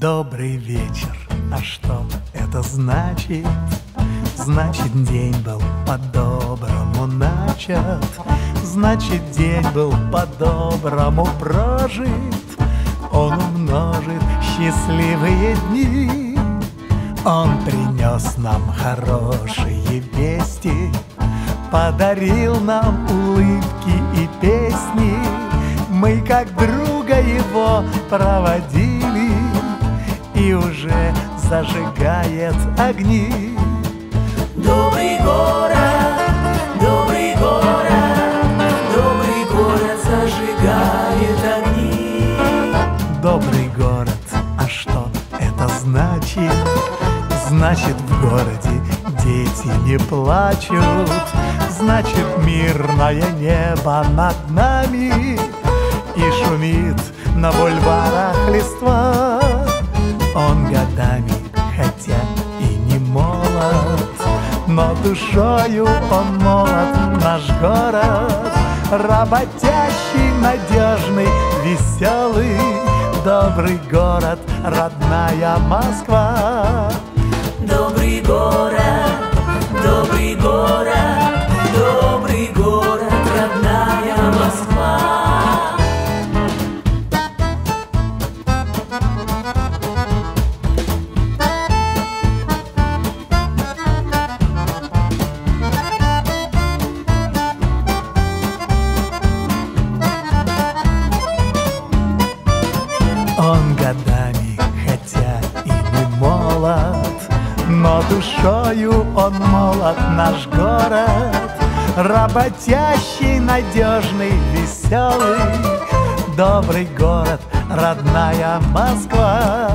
Добрый вечер, а что это значит? Значит, день был по-доброму начат, значит, день был по-доброму прожит. Он умножит счастливые дни, он принес нам хорошие вести, подарил нам улыбки и песни. Мы как друга его проводили, и уже зажигает огни. Добрый город, добрый город, добрый город зажигает огни. Добрый город, а что это значит? Значит, в городе дети не плачут, значит, мирное небо над нами, и шумит на бульварах листва. Он годами, хотя и не молод, но душою он молод, наш город. Работящий, надежный, веселый, добрый город, родная Москва. Добрый город, добрый город, добрый город, родная Москва. Он годами, хотя и не молод, но душою он молод, наш город. Работящий, надежный, веселый, добрый город, родная Москва.